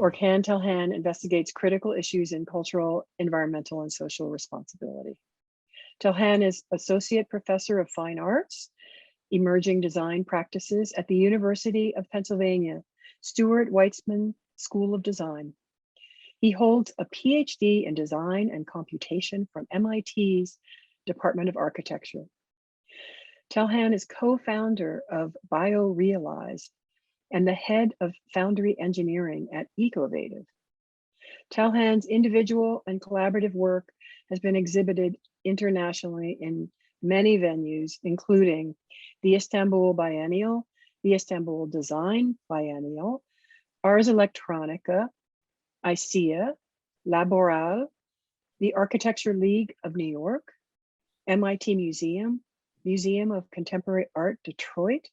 Orkan Telhan investigates critical issues in cultural, environmental, and social responsibility. Telhan is Associate Professor of Fine Arts, Emerging Design Practices at the University of Pennsylvania, Stuart Weitzman School of Design. He holds a PhD in Design and Computation from MIT's Department of Architecture. Telhan is co-founder of BioRealize and the head of Foundry Engineering at Ecovative. Telhan's individual and collaborative work has been exhibited internationally in many venues, including the Istanbul Biennial, the Istanbul Design Biennial, Ars Electronica, ICEA, Laboral, the Architecture League of New York, MIT Museum, Museum of Contemporary Art Detroit,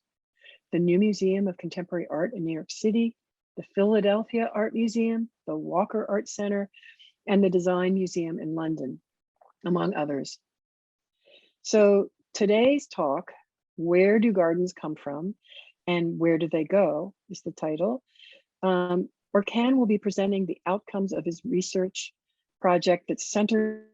the New Museum of Contemporary Art in New York City, the Philadelphia Art Museum, the Walker Art Center, and the Design Museum in London, among others. So today's talk, Where Do Gardens Come From and Where Do They Go, is the title. Orkan will be presenting the outcomes of his research project that's centered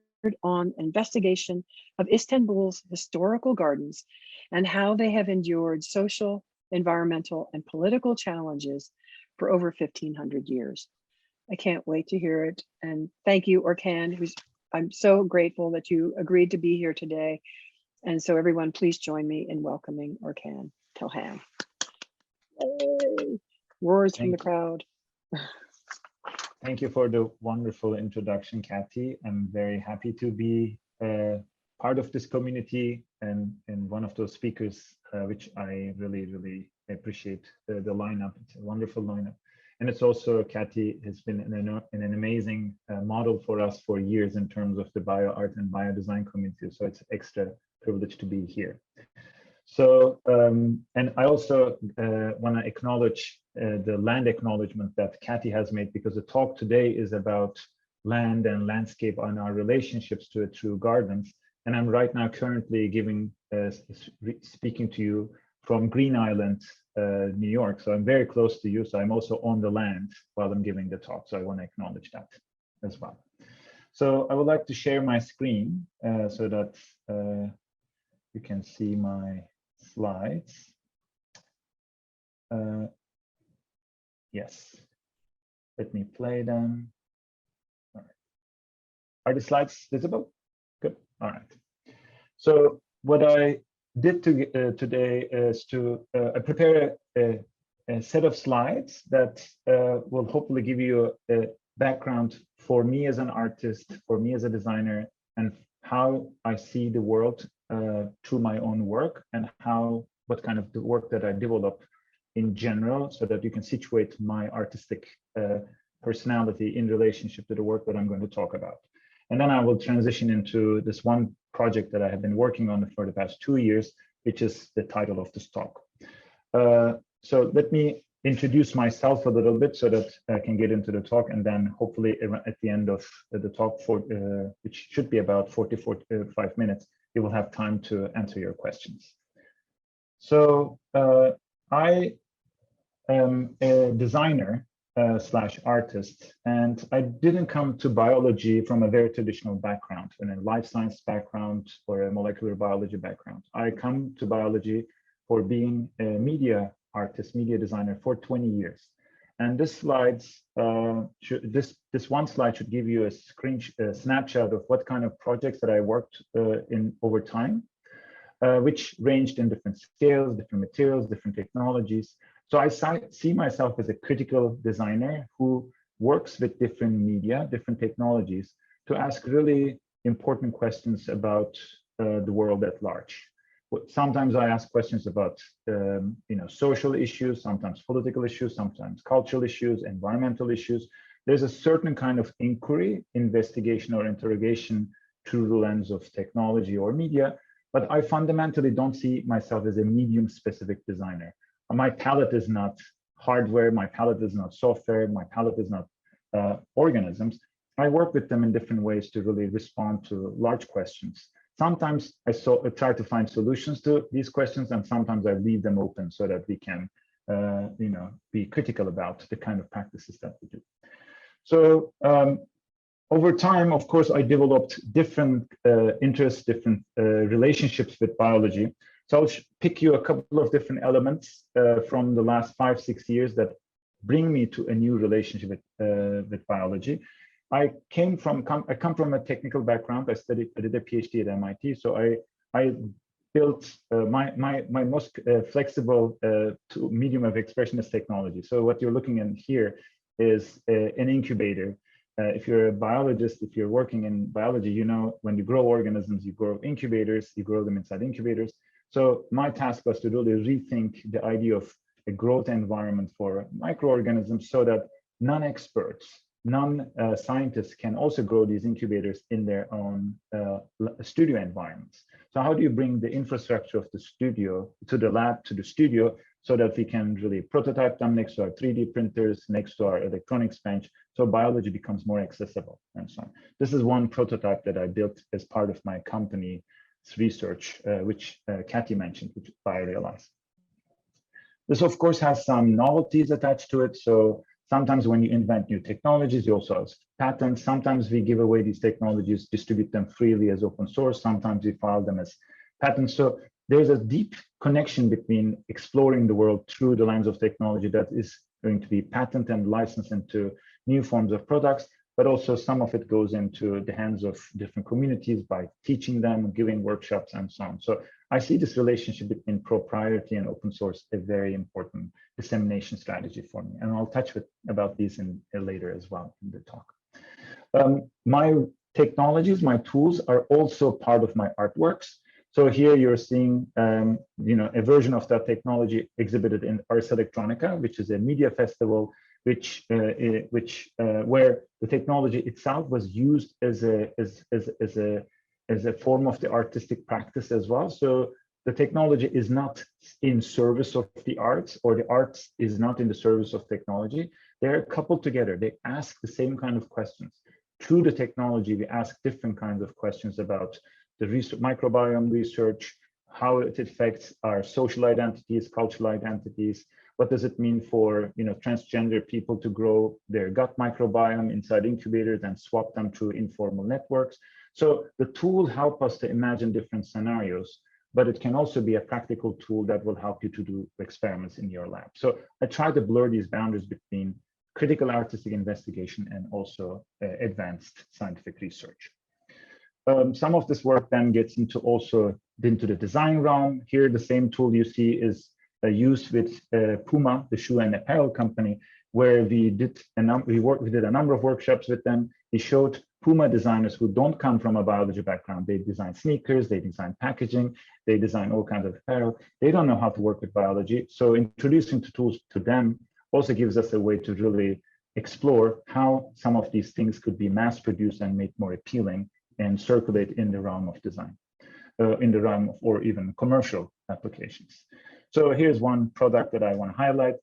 on investigation of Istanbul's historical gardens and how they have endured social, environmental, and political challenges for over 1,500 years. I can't wait to hear it. And thank you, Orkan, I'm so grateful that you agreed to be here today. And so everyone, please join me in welcoming Orkan Telhan. Yay. Roars from the crowd. Thank you for the wonderful introduction, Kathy. I'm very happy to be part of this community and one of those speakers, which I really appreciate the lineup. It's a wonderful lineup. And it's also, Kathy has been an amazing model for us for years in terms of the BioArt and biodesign community. So it's an extra privilege to be here. So, and I also want to acknowledge the land acknowledgement that Kathy has made, because the talk today is about land and landscape and our relationships to it through gardens. And I'm right now currently speaking to you from Green Island, New York. So I'm very close to you. So I'm also on the land while I'm giving the talk. So I want to acknowledge that as well. So I would like to share my screen so that you can see my slides. Yes, let me play them. All right. Are the slides visible? Good. All right. So what I did today is to prepare a set of slides that will hopefully give you a background for me as an artist, for me as a designer, and how I see the world through my own work, and what kind of the work that I develop in general, so that you can situate my artistic personality in relationship to the work that I'm going to talk about. And then I will transition into this one project that I have been working on for the past 2 years, which is the title of this talk. So let me introduce myself a little bit so that I can get into the talk, and then hopefully at the end of the talk, which should be about 45 minutes, you will have time to answer your questions. So I am a designer slash artist, and I didn't come to biology from a very traditional background, in a life science background or a molecular biology background. I come to biology for being a media artist, media designer for 20 years. And this slides, this one slide should give you a snapshot of what kind of projects that I worked in over time, which ranged in different scales, different materials, different technologies. So I see myself as a critical designer who works with different media, different technologies to ask really important questions about the world at large. Sometimes I ask questions about social issues, sometimes political issues, sometimes cultural issues, environmental issues. There's a certain kind of inquiry, investigation, or interrogation through the lens of technology or media, but I fundamentally don't see myself as a medium-specific designer. My palette is not hardware, my palette is not software, my palette is not organisms. I work with them in different ways to really respond to large questions. Sometimes I try to find solutions to these questions, and sometimes I leave them open so that we can be critical about the kind of practices that we do. So over time, of course, I developed different interests, different relationships with biology. So I'll pick you a couple of different elements from the last 5-6 years that bring me to a new relationship with biology. I come from a technical background. I did a PhD at MIT. So I built my most flexible medium of expression is technology. So what you're looking at here is an incubator. If you're a biologist, if you're working in biology, you know when you grow organisms, you grow incubators, you grow them inside incubators. So my task was to really rethink the idea of a growth environment for microorganisms so that non-experts, non-scientists can also grow these incubators in their own studio environments. So how do you bring the infrastructure of the studio to the lab, to the studio, so that we can really prototype them next to our 3D printers, next to our electronics bench, so biology becomes more accessible and so on. This is one prototype that I built as part of my company's research, which Kathy mentioned, which BioRealize. This, of course, has some novelties attached to it. So sometimes when you invent new technologies, you also have patents. Sometimes we give away these technologies, distribute them freely as open source. Sometimes we file them as patents. So there's a deep connection between exploring the world through the lens of technology that is going to be patented and licensed into new forms of products, but also some of it goes into the hands of different communities by teaching them, giving workshops, and so on. So I see this relationship between proprietary and open source a very important dissemination strategy for me. And I'll touch about these later as well in the talk. My technologies, my tools are also part of my artworks. So here you're seeing, a version of that technology exhibited in Ars Electronica, which is a media festival, where the technology itself was used as a form of the artistic practice as well. So the technology is not in service of the arts, or the arts is not in the service of technology. They're coupled together. They ask the same kind of questions. Through the technology, we ask different kinds of questions about the microbiome research, how it affects our social identities, cultural identities. What does it mean for transgender people to grow their gut microbiome inside incubators and swap them through informal networks? So the tool helps us to imagine different scenarios, but it can also be a practical tool that will help you to do experiments in your lab. So I try to blur these boundaries between critical artistic investigation and also advanced scientific research. Some of this work then gets into the design realm. Here, the same tool you see is used with Puma, the shoe and apparel company, where we did a number of workshops with them. We showed Puma designers who don't come from a biology background. They design sneakers, they design packaging, they design all kinds of apparel. They don't know how to work with biology. So introducing the tools to them also gives us a way to really explore how some of these things could be mass produced and made more appealing and circulate in the realm of design, in the realm of, or even commercial applications. So here's one product that I want to highlight,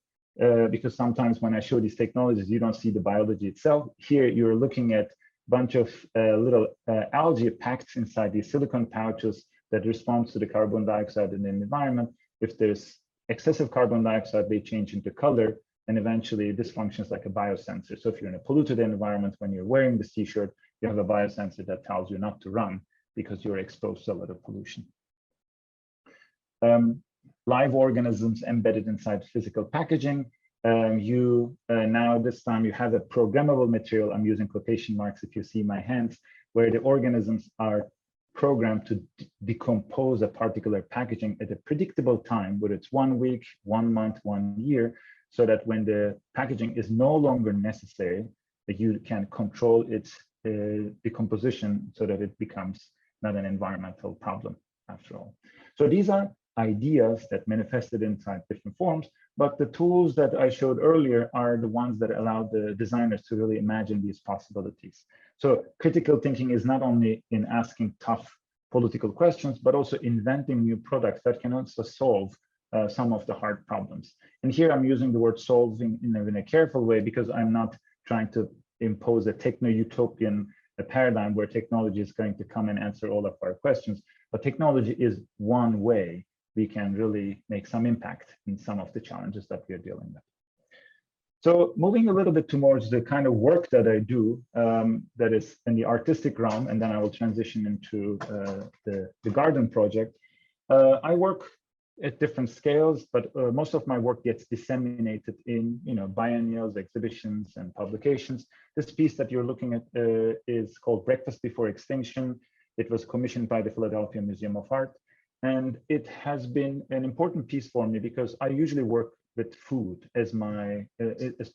because sometimes when I show these technologies, you don't see the biology itself. Here, you're looking at a bunch of little algae packed inside these silicone pouches that responds to the carbon dioxide in the environment. If there's excessive carbon dioxide, they change into color, and eventually this functions like a biosensor. So if you're in a polluted environment, when you're wearing this t-shirt, you have a biosensor that tells you not to run because you're exposed to a lot of pollution. Live organisms embedded inside physical packaging. Now this time you have a programmable material. I'm using quotation marks if you see my hands, where the organisms are programmed to decompose a particular packaging at a predictable time, whether it's 1 week, 1 month, 1 year, so that when the packaging is no longer necessary, that you can control its decomposition so that it becomes not an environmental problem after all. So these are ideas that manifested inside different forms, but the tools that I showed earlier are the ones that allow the designers to really imagine these possibilities. So critical thinking is not only in asking tough political questions, but also inventing new products that can also solve some of the hard problems. And here I'm using the word solving in a careful way, because I'm not trying to impose a techno-utopian paradigm where technology is going to come and answer all of our questions. But technology is one way we can really make some impact in some of the challenges that we are dealing with. So moving a little bit towards the kind of work that I do, that is in the artistic realm, and then I will transition into the garden project. I work at different scales, but most of my work gets disseminated in biennials, exhibitions, and publications. This piece that you're looking at is called Breakfast Before Extinction. It was commissioned by the Philadelphia Museum of Art, and it has been an important piece for me because I usually work with food as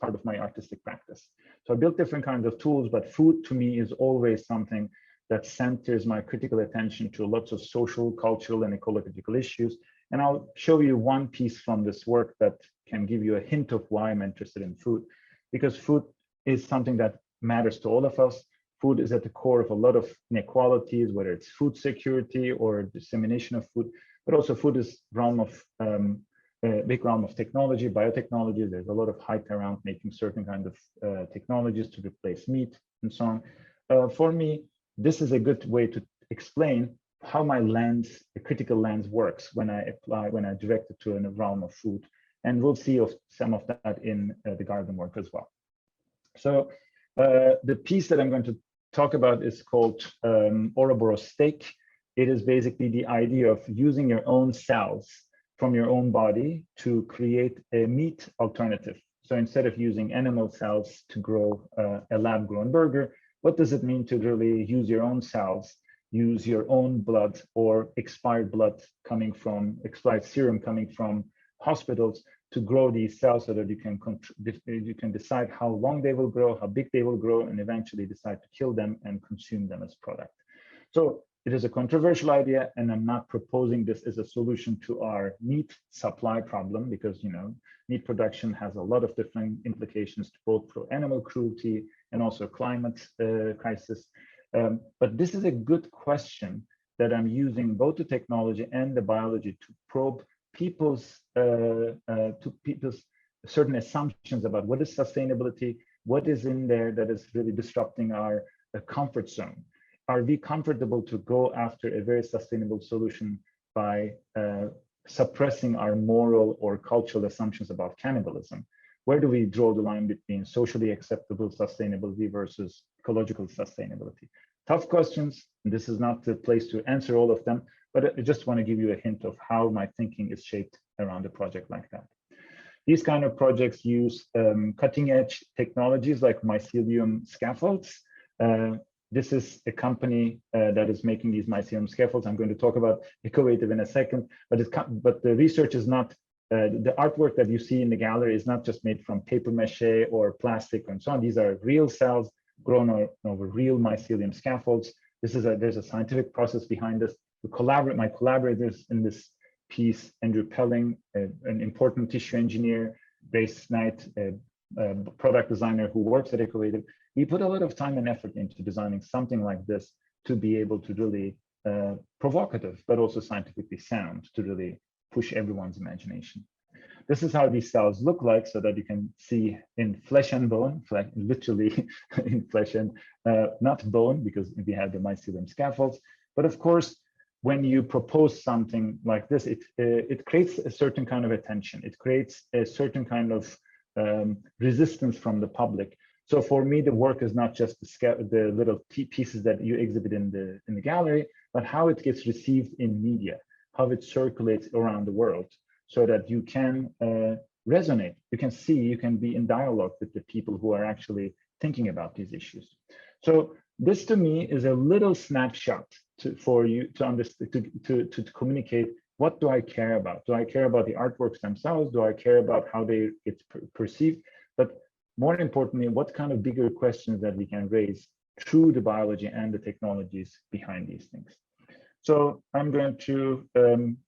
part of my artistic practice. So I built different kinds of tools, but food to me is always something that centers my critical attention to lots of social, cultural, and ecological issues. And I'll show you one piece from this work that can give you a hint of why I'm interested in food, because food is something that matters to all of us. Food is at the core of a lot of inequalities, whether it's food security or dissemination of food, but also food is big realm of technology, biotechnology. There's a lot of hype around making certain kind of technologies to replace meat and so on. For me, this is a good way to explain how my lens, the critical lens, works when I direct it to a realm of food. And we'll see some of that in the garden work as well. So the piece that I'm going to talk about is called Ouroboros steak. It is basically the idea of using your own cells from your own body to create a meat alternative. So instead of using animal cells to grow a lab-grown burger, what does it mean to really use your own cells, use your own blood or expired serum coming from hospitals to grow these cells so that you can decide how long they will grow, how big they will grow, and eventually decide to kill them and consume them as product. So it is a controversial idea, and I'm not proposing this as a solution to our meat supply problem, because meat production has a lot of different implications both for animal cruelty and also climate crisis. But this is a good question that I'm using both the technology and the biology to probe people's certain assumptions about what is sustainability, what is in there that is really disrupting our comfort zone. Are we comfortable to go after a very sustainable solution by suppressing our moral or cultural assumptions about cannibalism? Where do we draw the line between socially acceptable sustainability versus ecological sustainability? Tough questions. This is not the place to answer all of them, but I just want to give you a hint of how my thinking is shaped around a project like that. These kind of projects use cutting edge technologies like mycelium scaffolds. This is a company that is making these mycelium scaffolds. I'm going to talk about Ecovative in a second, but the research is not, the artwork that you see in the gallery is not just made from paper mache or plastic and so on. These are real cells grown over real mycelium scaffolds. There's a scientific process behind this. My collaborators in this piece, Andrew Pelling, an important tissue engineer, Grace Knight, a product designer who works at Ecovative, we put a lot of time and effort into designing something like this to be able to really provocative, but also scientifically sound, to really push everyone's imagination. This is how these cells look like, so that you can see in flesh and bone, literally in flesh and not bone, because we have the mycelium scaffolds. But of course, when you propose something like this, it creates a certain kind of attention. It creates a certain kind of resistance from the public. So for me, the work is not just the little pieces that you exhibit in the gallery, but how it gets received in media, how it circulates around the world, so that you can resonate, you can be in dialogue with the people who are actually thinking about these issues. So this to me is a little snapshot for you to understand, to communicate, what do I care about? Do I care about the artworks themselves? Do I care about how they get perceived? But more importantly, what kind of bigger questions that we can raise through the biology and the technologies behind these things. So I'm going to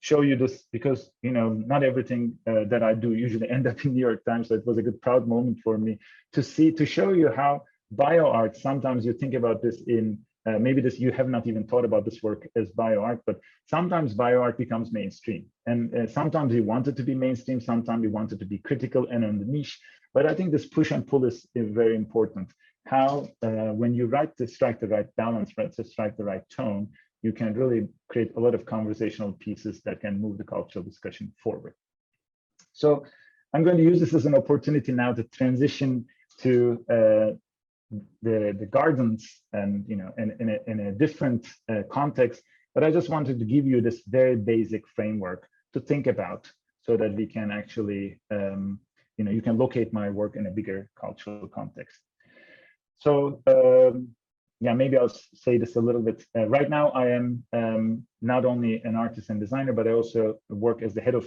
show you this because, not everything that I do usually end up in New York Times. So it was a good proud moment for me to show you how bioart, sometimes you think about this in, maybe you have not even thought about this work as bioart, but sometimes bioart becomes mainstream. And sometimes we want it to be mainstream, sometimes we want it to be critical and on the niche. But I think this push and pull is very important. How, when you strike the right balance, to strike the right tone, you can really create a lot of conversational pieces that can move the cultural discussion forward. So I'm going to use this as an opportunity now to transition to the gardens, and in a different context. But I just wanted to give you this very basic framework to think about, so that we can actually, you can locate my work in a bigger cultural context. So yeah, maybe I'll say this a little bit. Right now, I am not only an artist and designer, but I also work as the head of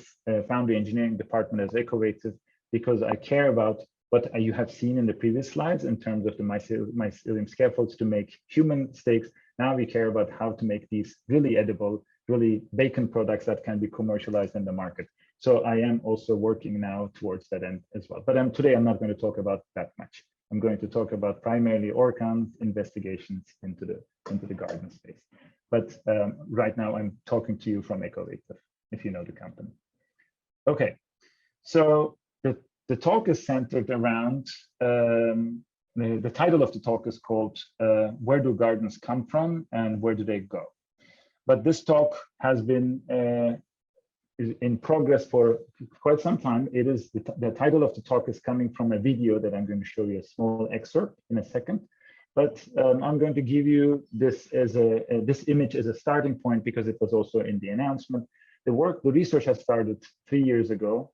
foundry engineering department as Ecovative, because I care about what you have seen in the previous slides in terms of the mycelium scaffolds to make human steaks. Now we care about how to make these really edible, really bacon products that can be commercialized in the market. So I am also working now towards that end as well. But today I'm not going to talk about that much. I'm going to talk about primarily Orkan's investigations into the garden space. But right now I'm talking to you from Ecovative, if you know the company. Okay, so the talk is centered around, the title of the talk is called Where Do Gardens Come From and Where Do They Go? But this talk has been in progress for quite some time. It is the title of the talk is coming from a video that I'm going to show you a small excerpt in a second. But I'm going to give you this as this image as a starting point, because it was also in the announcement. The research has started 3 years ago.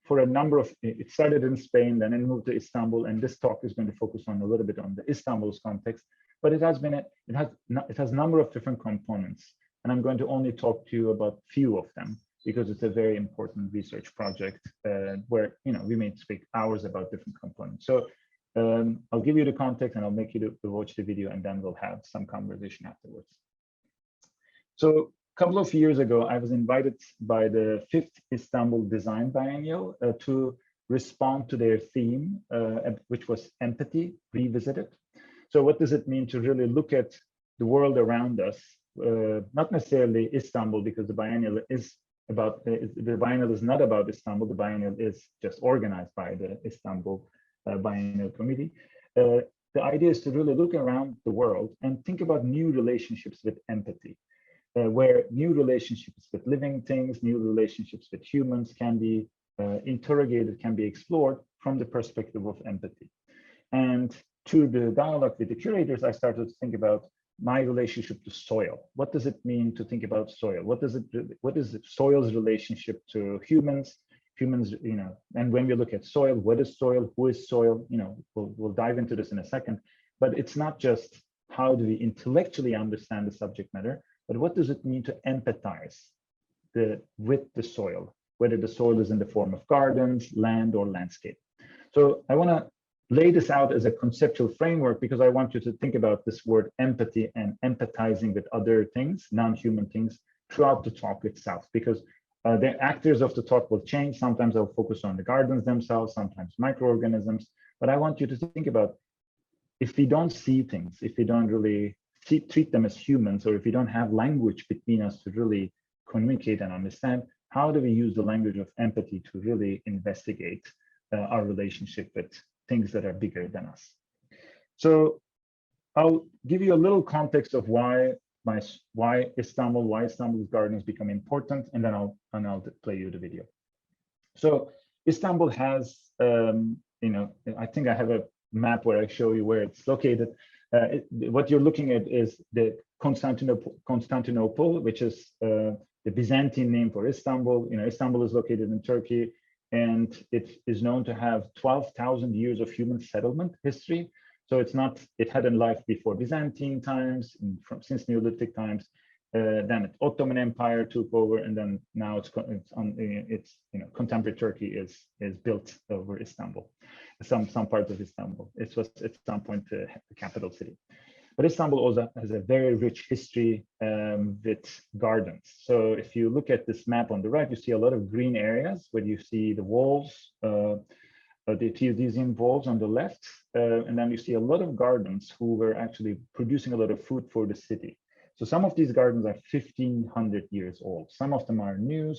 For a number of, it started in Spain, then it moved to Istanbul, and this talk is going to focus on a little bit on the Istanbul's context, but it has a number of different components, and I'm going to only talk to you about few of them, because it's a very important research project where we may speak hours about different components. So I'll give you the context, and I'll make you to watch the video, and then we'll have some conversation afterwards. So a couple of years ago, I was invited by the 5th Istanbul Design Biennial to respond to their theme, which was empathy revisited. So what does it mean to really look at the world around us? Not necessarily Istanbul, because the biennial is not about Istanbul. The biennial is just organized by the Istanbul Biennial Committee. The idea is to really look around the world and think about new relationships with empathy. Where new relationships with living things, new relationships with humans can be interrogated, can be explored from the perspective of empathy. And through the dialogue with the curators, I started to think about my relationship to soil. What does it mean to think about soil? What is soil's relationship to humans? Humans, and when we look at soil, what is soil? Who is soil? We'll dive into this in a second. But it's not just how do we intellectually understand the subject matter, but what does it mean to empathize with the soil, whether the soil is in the form of gardens, land, or landscape? So I want to lay this out as a conceptual framework, because I want you to think about this word empathy and empathizing with other things, non-human things, throughout the talk itself, because the actors of the talk will change. Sometimes I'll focus on the gardens themselves, sometimes microorganisms, but I want you to think about, if we don't see things, if we don't really treat them as humans, or if we don't have language between us to really communicate and understand, how do we use the language of empathy to really investigate our relationship with things that are bigger than us? So I'll give you a little context of why Istanbul's gardens become important, and then I'll play you the video. So Istanbul has, I think I have a map where I show you where it's located. What you're looking at is the Constantinople, which is the Byzantine name for Istanbul. Istanbul is located in Turkey, and it is known to have 12,000 years of human settlement history. So it had a life before Byzantine times, since Neolithic times. Then the Ottoman Empire took over, and then now contemporary Turkey is built over Istanbul. Some parts of Istanbul. It was at some point the capital city. But Istanbul also has a very rich history with gardens. So if you look at this map on the right, you see a lot of green areas where you see the walls, the geodesian walls on the left, and then you see a lot of gardens who were actually producing a lot of food for the city. So some of these gardens are 1,500 years old. Some of them are new,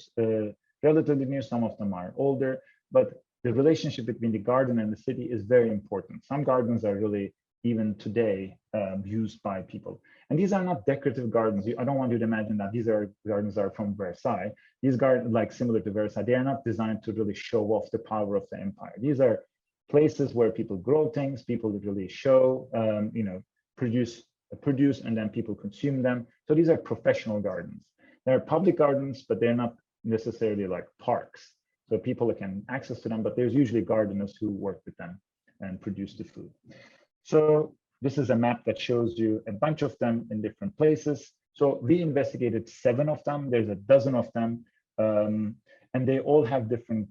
relatively new, some of them are older, but the relationship between the garden and the city is very important. Some gardens are really even today used by people. And these are not decorative gardens. I don't want you to imagine that these are gardens are from Versailles. These gardens, like similar to Versailles, they are not designed to really show off the power of the empire. These are places where people grow things, people really show, produce, and then people consume them. So these are professional gardens. They're public gardens, but they're not necessarily like parks. So people can access to them, but there's usually gardeners who work with them and produce the food. So this is a map that shows you a bunch of them in different places. So we investigated 7 of them. There's a dozen of them. And they all have different,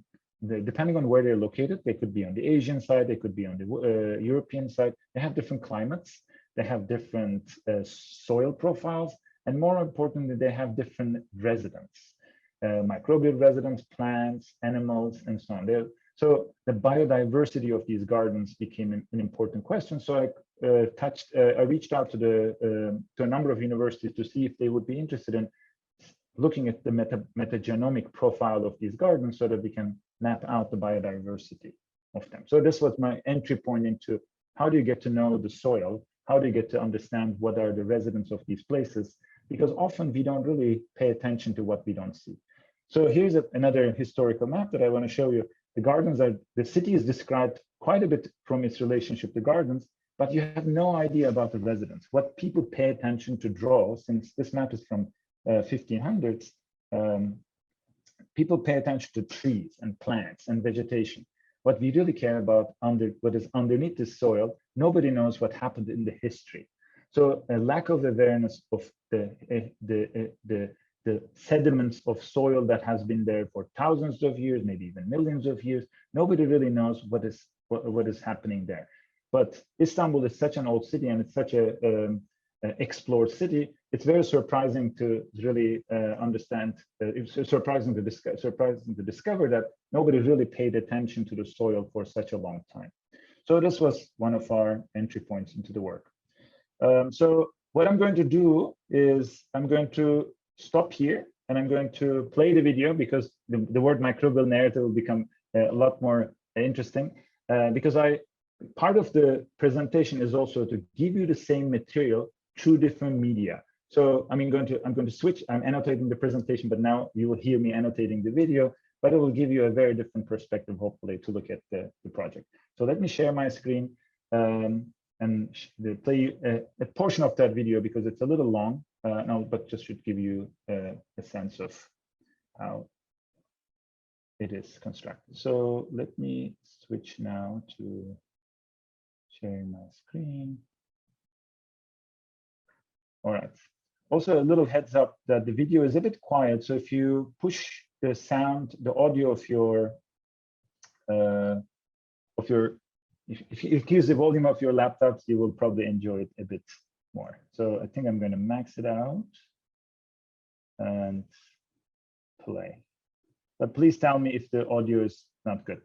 depending on where they're located, they could be on the Asian side, they could be on the European side. They have different climates. They have different soil profiles. And more importantly, they have different residents, microbial residents, plants, animals, and so on. So the biodiversity of these gardens became an important question. So I reached out to a number of universities to see if they would be interested in looking at the metagenomic profile of these gardens so that we can map out the biodiversity of them. So this was my entry point into how do you get to know the soil? How do you get to understand what are the residents of these places? Because often we don't really pay attention to what we don't see. So here's another historical map that I want to show you. The city is described quite a bit from its relationship to gardens, but you have no idea about the residents. What people pay attention to draw, since this map is from 1500s, people pay attention to trees and plants and vegetation. What we really care about, what is underneath the soil, nobody knows what happened in the history. So a lack of awareness of the sediments of soil that has been there for thousands of years, maybe even millions of years. Nobody really knows what is happening there. But Istanbul is such an old city, and it's such a explored city. It's very surprising to really understand. It's surprising to discover that nobody really paid attention to the soil for such a long time. So this was one of our entry points into the work. So what I'm going to do is I'm going to stop here and I'm going to play the video, because the word microbial narrative will become a lot more interesting, because part of the presentation is also to give you the same material through different media. So I'm going to switch. I'm annotating the presentation, but now you will hear me annotating the video, but it will give you a very different perspective, hopefully, to look at the project. So let me share my screen and play a portion of that video, because it's a little long, but just should give you a sense of how it is constructed. So let me switch now to sharing my screen. All right. Also, a little heads up that the video is a bit quiet. So if you push the sound, the audio of your, if you use the volume of your laptops, you will probably enjoy it a bit more. So I think I'm going to max it out and play. But please tell me if the audio is not good.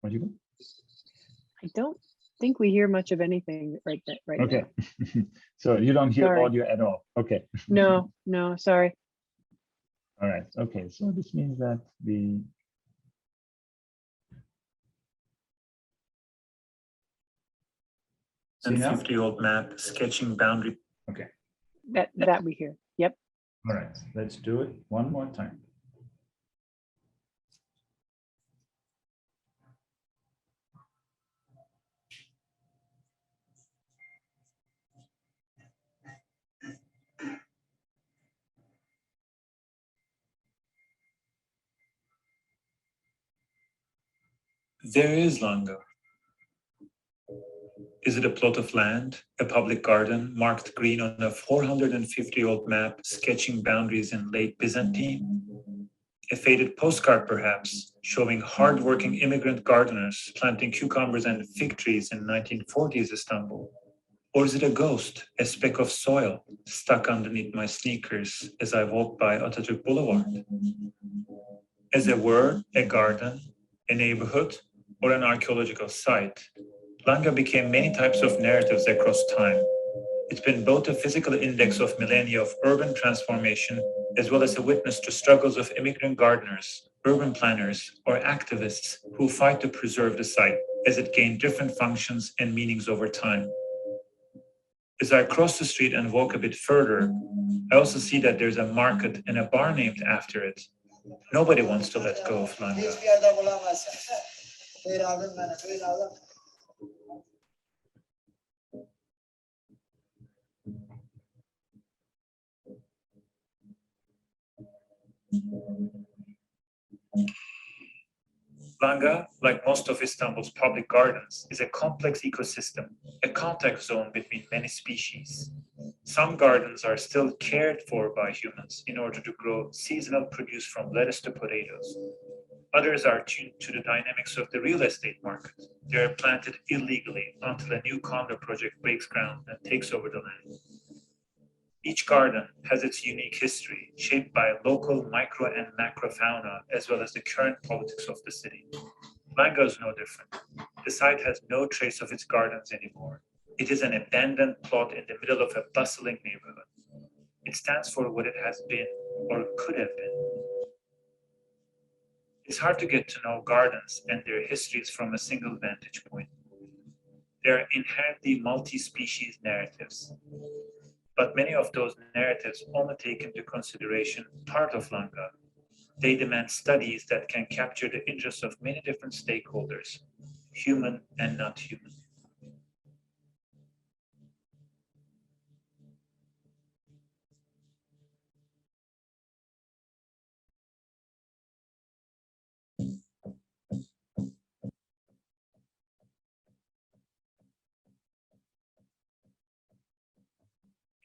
What do you do? I don't think we hear much of anything right okay. now. So you don't hear audio at all. Okay. No, sorry. All right. Okay. So this means that the and 50-year-old map sketching boundary. Okay. That we hear. Yep. All right. Let's do it one more time. There is Langa. Is it a plot of land, a public garden marked green on a 450-year-old map sketching boundaries in late Byzantine? A faded postcard, perhaps, showing hard-working immigrant gardeners planting cucumbers and fig trees in 1940s Istanbul? Or is it a ghost, a speck of soil stuck underneath my sneakers as I walk by Atatürk Boulevard? As a word, a garden, a neighborhood, or an archaeological site, Langa became many types of narratives across time, It's been both a physical index of millennia of urban transformation, as well as a witness to struggles of immigrant gardeners, urban planners, or activists who fight to preserve the site as it gained different functions and meanings over time. As I cross the street and walk a bit further, I also see that there's a market and a bar named after it. Nobody wants to let go of Langa. Langa, like most of Istanbul's public gardens, is a complex ecosystem, a contact zone between many species. Some gardens are still cared for by humans in order to grow seasonal produce from lettuce to potatoes. Others are tuned to the dynamics of the real estate market. They are planted illegally until a new condo project breaks ground and takes over the land. Each garden has its unique history, shaped by local micro and macro fauna, as well as the current politics of the city. Langa is no different. The site has no trace of its gardens anymore. It is an abandoned plot in the middle of a bustling neighborhood. It stands for what it has been or could have been. It's hard to get to know gardens and their histories from a single vantage point. They are inherently multi-species narratives. But many of those narratives only take into consideration part of Langa. They demand studies that can capture the interests of many different stakeholders, human and not human.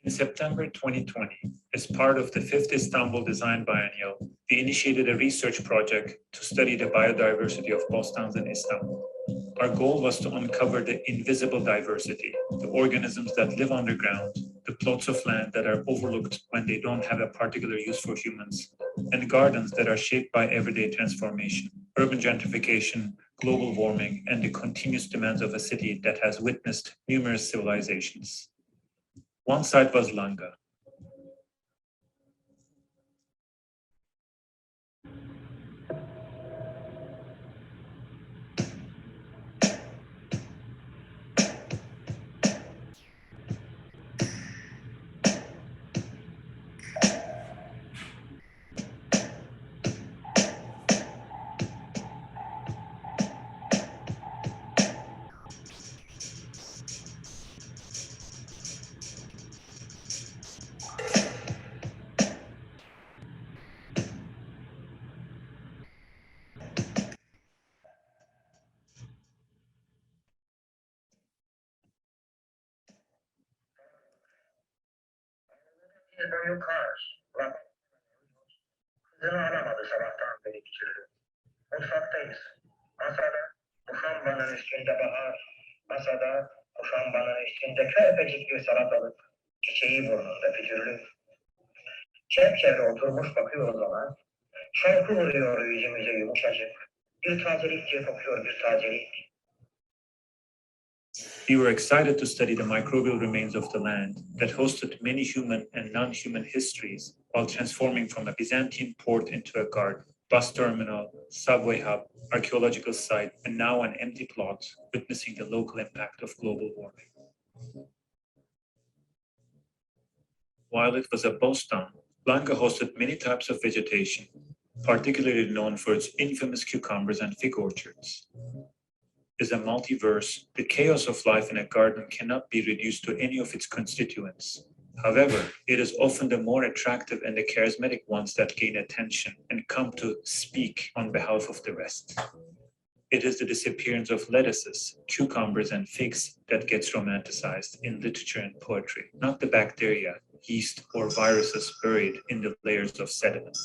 In September 2020, as part of the 5th Istanbul Design Biennial, we initiated a research project to study the biodiversity of bostan's in Istanbul. Our goal was to uncover the invisible diversity, the organisms that live underground, the plots of land that are overlooked when they don't have a particular use for humans, and gardens that are shaped by everyday transformation, urban gentrification, global warming, and the continuous demands of a city that has witnessed numerous civilizations. One site was Langa. Kızını alamadı sabahtan beri bir türlü. Mutfaktayız. Masada kuşambanın üstünde bahar. Masada kuşambanın üstünde köpecik bir salatalık. Çiçeği burnunda pütürlü. Çevçevre oturmuş bakıyor o zaman. Şarkı vuruyor yüzümüze yumuşacık. Bir tazelik kokuyor bir tazelik. We were excited to study the microbial remains of the land that hosted many human and non-human histories while transforming from a Byzantine port into a garden, bus terminal, subway hub, archaeological site, and now an empty plot, witnessing the local impact of global warming. While it was a bostan, Langa hosted many types of vegetation, particularly known for its infamous cucumbers and fig orchards. Is a multiverse, the chaos of life in a garden cannot be reduced to any of its constituents. However, it is often the more attractive and the charismatic ones that gain attention and come to speak on behalf of the rest. It is the disappearance of lettuces, cucumbers, and figs that gets romanticized in literature and poetry, not the bacteria, yeast, or viruses buried in the layers of sediment.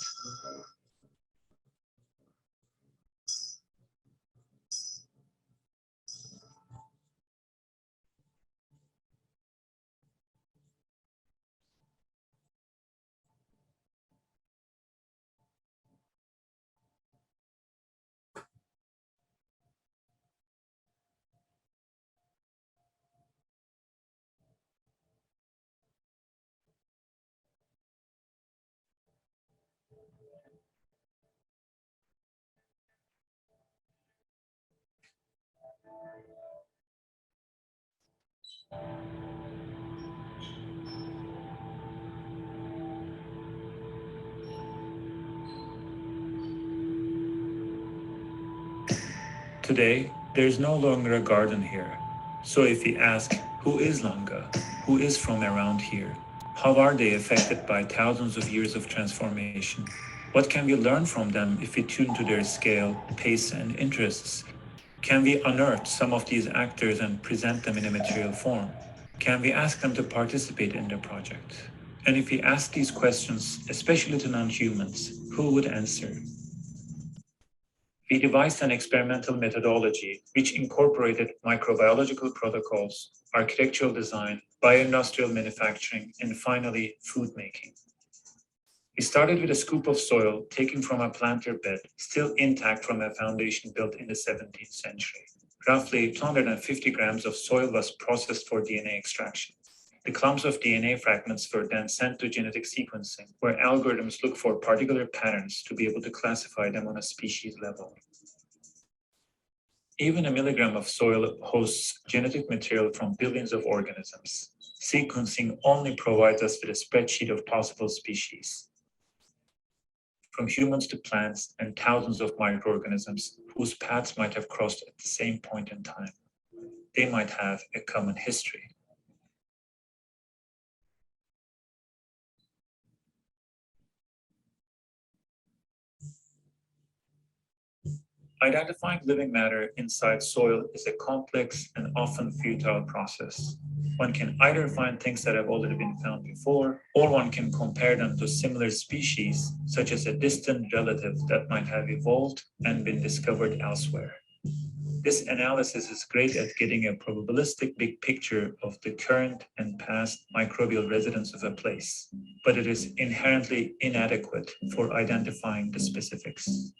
Today, there is no longer a garden here. So if we ask, who is Langa? Who is from around here? How are they affected by thousands of years of transformation? What can we learn from them if we tune to their scale, pace, and interests? Can we unearth some of these actors and present them in a material form? Can we ask them to participate in the project? And if we ask these questions, especially to non-humans, who would answer? We devised an experimental methodology which incorporated microbiological protocols, architectural design, bioindustrial manufacturing, and finally, food making. We started with a scoop of soil taken from a planter bed, still intact from a foundation built in the 17th century. Roughly 250 grams of soil was processed for DNA extraction. The clumps of DNA fragments were then sent to genetic sequencing, where algorithms look for particular patterns to be able to classify them on a species level. Even a milligram of soil hosts genetic material from billions of organisms. Sequencing only provides us with a spreadsheet of possible species, from humans to plants and thousands of microorganisms whose paths might have crossed at the same point in time. They might have a common history. Identifying living matter inside soil is a complex and often futile process. One can either find things that have already been found before, or one can compare them to similar species, such as a distant relative that might have evolved and been discovered elsewhere. This analysis is great at getting a probabilistic big picture of the current and past microbial residence of a place, but it is inherently inadequate for identifying the specifics.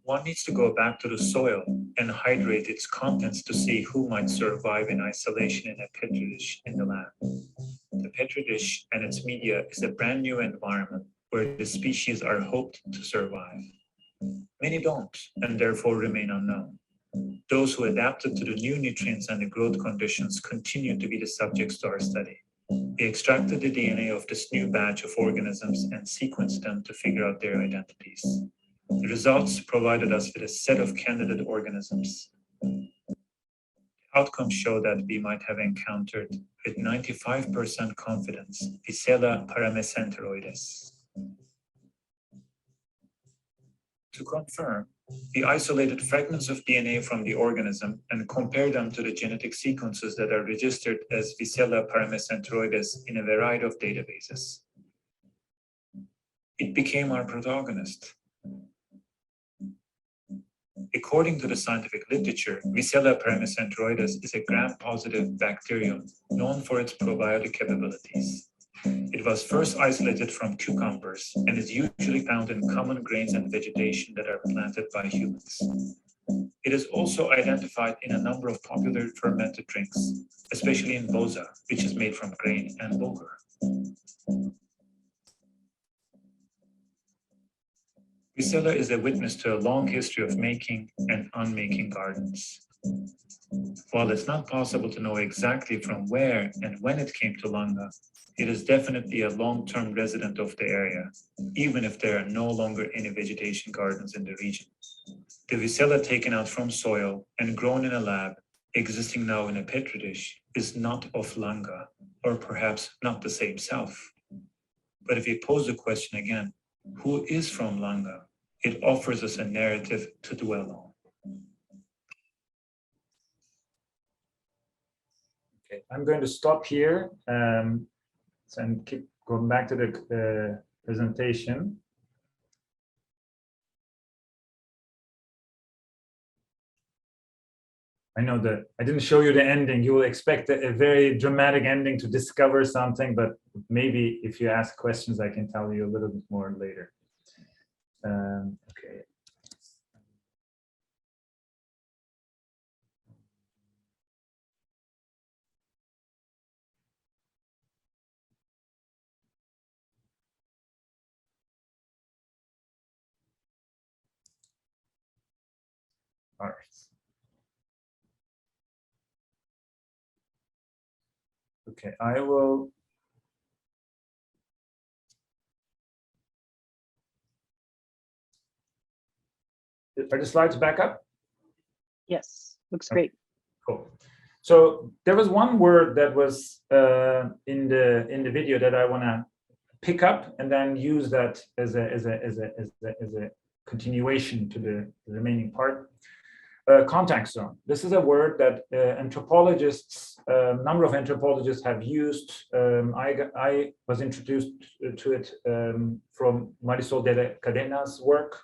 One needs to go back to the soil and hydrate its contents to see who might survive in isolation in a petri dish in the lab. The petri dish and its media is a brand new environment where the species are hoped to survive. Many don't, and therefore remain unknown. Those who adapted to the new nutrients and the growth conditions continue to be the subjects to our study. We extracted the DNA of this new batch of organisms and sequenced them to figure out their identities. The results provided us with a set of candidate organisms. Outcomes show that we might have encountered, with 95% confidence, Viscera paramecenteroides. To confirm, we isolated fragments of DNA from the organism and compared them to the genetic sequences that are registered as Viscera paramecenteroides in a variety of databases. It became our protagonist. According to the scientific literature, Viscera paramecenteroides is a gram-positive bacterium known for its probiotic capabilities. It was first isolated from cucumbers and is usually found in common grains and vegetation that are planted by humans. It is also identified in a number of popular fermented drinks, especially in boza, which is made from grain and bulgur. Viscera is a witness to a long history of making and unmaking gardens. While it's not possible to know exactly from where and when it came to Langa, it is definitely a long-term resident of the area, even if there are no longer any vegetation gardens in the region. The Viscera taken out from soil and grown in a lab, existing now in a petri dish, is not of Langa, or perhaps not the same self. But if we pose the question again, who is from Langa? It offers us a narrative to dwell on. Okay, I'm going to stop here and keep going back to the presentation. I know that I didn't show you the ending. You will expect a very dramatic ending to discover something, but maybe if you ask questions, I can tell you a little bit more later. Okay. All right. Okay, I will. are the slides back up? Yes, looks great. Cool. So there was one word that was in the video that I want to pick up and then use that as a continuation to the remaining part. Contact zone. This is a word that anthropologists, a number of anthropologists have used. I was introduced to it from Marisol de Cadena's work,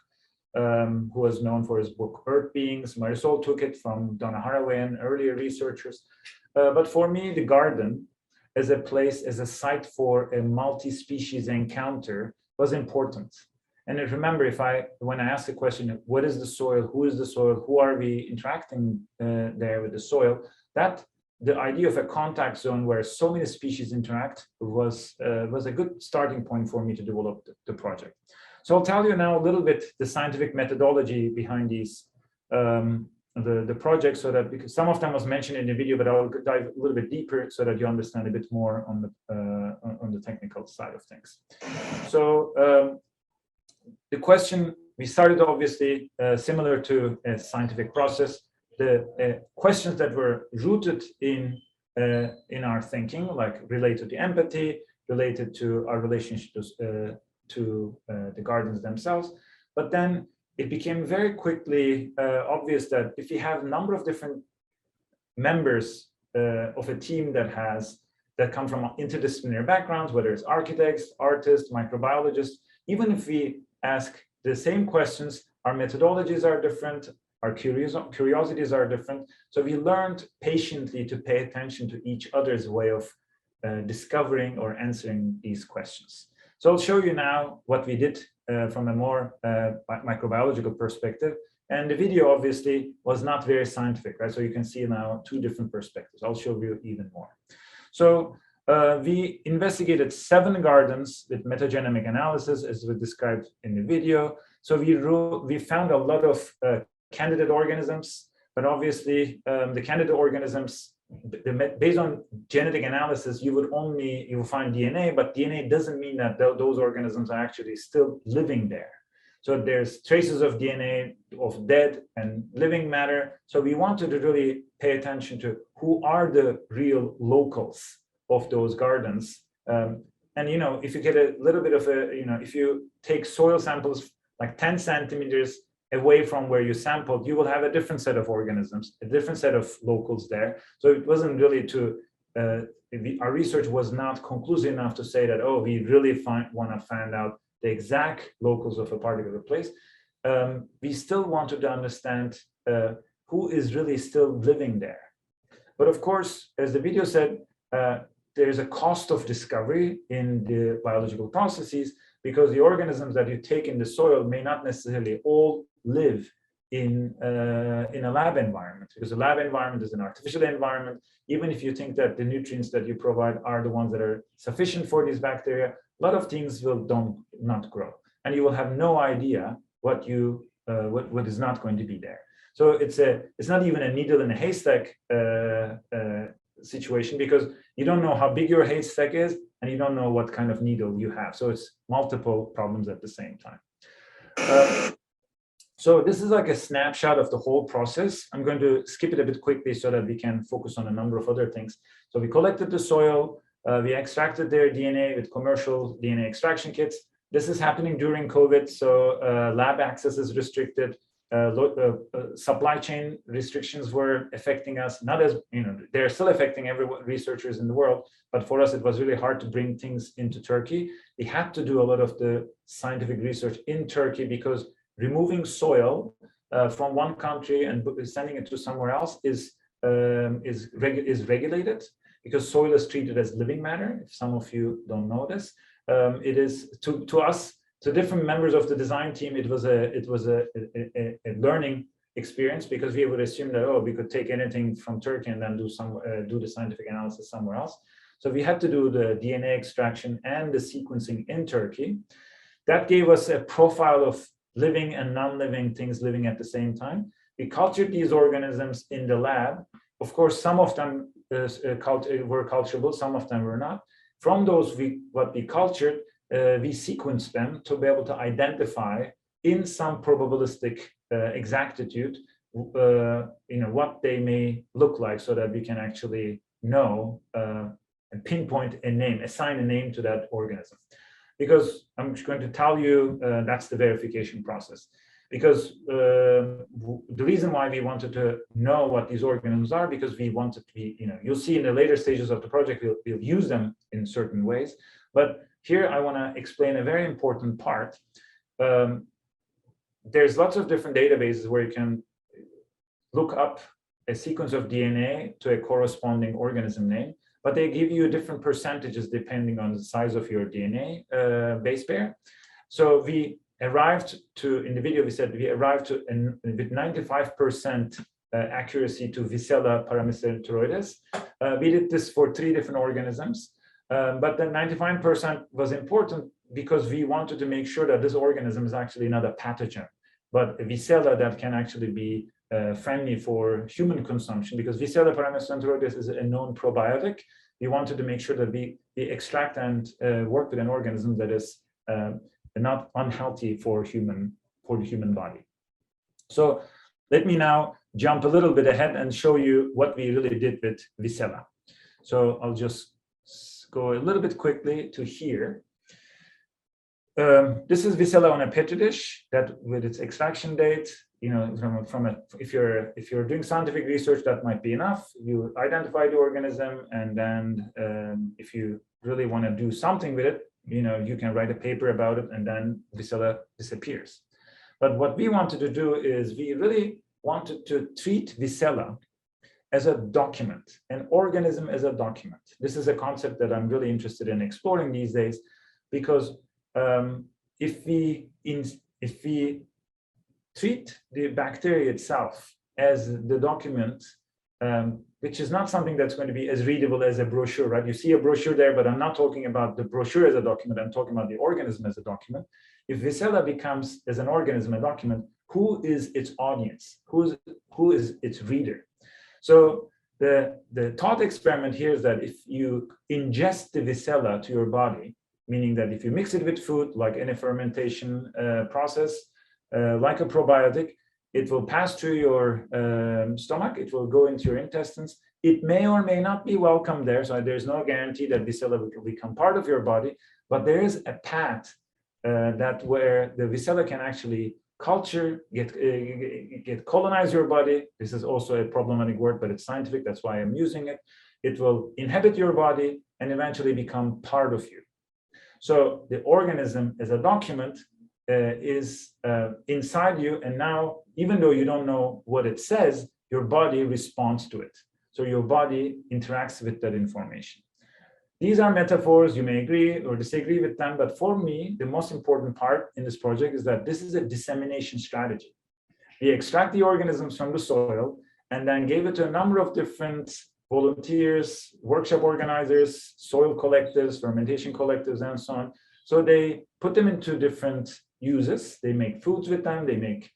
who was known for his book Earth Beings. Marisol took it from Donna Haraway and earlier researchers. But for me, the garden as a place, as a site for a multi-species encounter was important. And remember, when I ask the question, what is the soil, who are we interacting there with the soil, that the idea of a contact zone where so many species interact was a good starting point for me to develop the project. So I'll tell you now a little bit the scientific methodology behind these the project, so that, because some of them was mentioned in the video, but I'll dive a little bit deeper so that you understand a bit more on the technical side of things. So the question, we started obviously similar to a scientific process. The questions that were rooted in our thinking, like related to empathy, related to our relationship to the gardens themselves. But then it became very quickly obvious that if you have a number of different members of a team that come from interdisciplinary backgrounds, whether it's architects, artists, microbiologists, even if we ask the same questions, our methodologies are different, our curiosities are different. So we learned patiently to pay attention to each other's way of discovering or answering these questions. So I'll show you now what we did from a more microbiological perspective. And the video obviously was not very scientific, right? So you can see now two different perspectives. I'll show you even more. So we investigated 7 gardens with metagenomic analysis, as we described in the video. So we found a lot of candidate organisms, but obviously the candidate organisms, based on genetic analysis, you will find DNA, but DNA doesn't mean that those organisms are actually still living there. So there's traces of DNA of dead and living matter. So we wanted to really pay attention to who are the real locals of those gardens. And if you get a little bit of if you take soil samples like 10 centimeters away from where you sampled, you will have a different set of organisms, a different set of locals there. So it wasn't really our research was not conclusive enough to say that, oh, we really want to find out the exact locals of a particular place. We still wanted to understand who is really still living there. But of course, as the video said, there's a cost of discovery in the biological processes, because the organisms that you take in the soil may not necessarily all live in a lab environment, because the lab environment is an artificial environment. Even if you think that the nutrients that you provide are the ones that are sufficient for these bacteria, a lot of things will not grow, and you will have no idea what is not going to be there. So it's not even a needle in a haystack situation, because you don't know how big your haystack is, and you don't know what kind of needle you have. So it's multiple problems at the same time. So this is like a snapshot of the whole process. I'm going to skip it a bit quickly so that we can focus on a number of other things. So we collected the soil, we extracted their DNA with commercial DNA extraction kits. This is happening during COVID, so lab access is restricted. Supply chain restrictions were affecting us, not as, they're still affecting researchers in the world, but for us, it was really hard to bring things into Turkey. We had to do a lot of the scientific research in Turkey, because removing soil from one country and sending it to somewhere else is regulated, because soil is treated as living matter. If some of you don't know this, it is to us, to different members of the design team, it was a learning experience, because we would assume that, we could take anything from Turkey and then do the scientific analysis somewhere else. So we had to do the DNA extraction and the sequencing in Turkey. That gave us a profile of living and non-living things living at the same time. We cultured these organisms in the lab. Of course, some of them were culturable, some of them were not. From those, what we cultured, we sequenced them to be able to identify in some probabilistic exactitude, what they may look like, so that we can actually know and pinpoint a name, assign a name to that organism. Because I'm just going to tell you that's the verification process. Because the reason why we wanted to know what these organisms are, because we wanted to be, you'll see in the later stages of the project, we'll use them in certain ways. But here I want to explain a very important part. There's lots of different databases where you can look up a sequence of DNA to a corresponding organism name, but they give you different percentages depending on the size of your DNA base pair. So we arrived to, in the video we said, we arrived to with 95% accuracy to Viscella paramyxeroides. We did this for 3 different organisms, but the 95% was important because we wanted to make sure that this organism is actually not a pathogen, but a Viscella that can actually be friendly for human consumption, because Viscella paramyxeroides is a known probiotic. We wanted to make sure that we extract and work with an organism that is not unhealthy for the human body. So let me now jump a little bit ahead and show you what we really did with Viscella. So I'll just go a little bit quickly to here. This is Viscella on a petri dish that with its extraction date, if you're doing scientific research, that might be enough. You identify the organism, and then if you really want to do something with it, you can write a paper about it, and then Viscella disappears. But what we wanted to do is we really wanted to treat Viscella as a document, an organism as a document. This is a concept that I'm really interested in exploring these days, because if we treat the bacteria itself as the document, which is not something that's going to be as readable as a brochure, right? You see a brochure there, but I'm not talking about the brochure as a document, I'm talking about the organism as a document. If Viscella becomes, as an organism, a document, who is its audience? Who is its reader? So the thought experiment here is that if you ingest the Viscella to your body, meaning that if you mix it with food, like in a fermentation process, like a probiotic, it will pass through your stomach, it will go into your intestines. It may or may not be welcome there, so there's no guarantee that Viscella will become part of your body, but there is a path where the Viscella can actually culture, get colonize your body. This is also a problematic word, but it's scientific, that's why I'm using it. It will inhabit your body and eventually become part of you. So the organism as a document is inside you, and now, even though you don't know what it says, your body responds to it. So your body interacts with that information. These are metaphors, you may agree or disagree with them, but for me, the most important part in this project is that this is a dissemination strategy. We extract the organisms from the soil and then gave it to a number of different volunteers, workshop organizers, soil collectives, fermentation collectives, and so on. So they put them into different uses. They make foods with them. They make,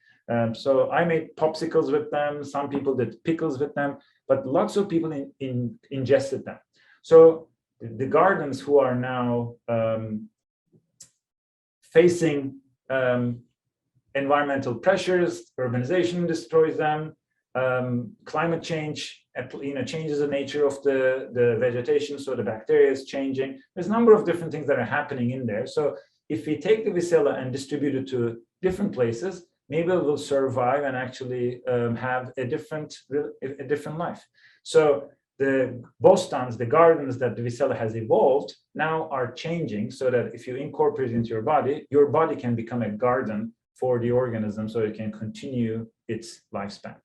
so I made popsicles with them. Some people did pickles with them, but lots of people ingested them. So the gardens who are now facing environmental pressures, urbanization destroys them, climate change changes the nature of the vegetation, so the bacteria is changing. There's a number of different things that are happening in there. So if we take the Viscella and distribute it to different places, maybe it will survive and actually have a different life. So the bostans, the gardens that the Viscella has evolved, now are changing so that if you incorporate it into your body can become a garden for the organism so it can continue its lifespan.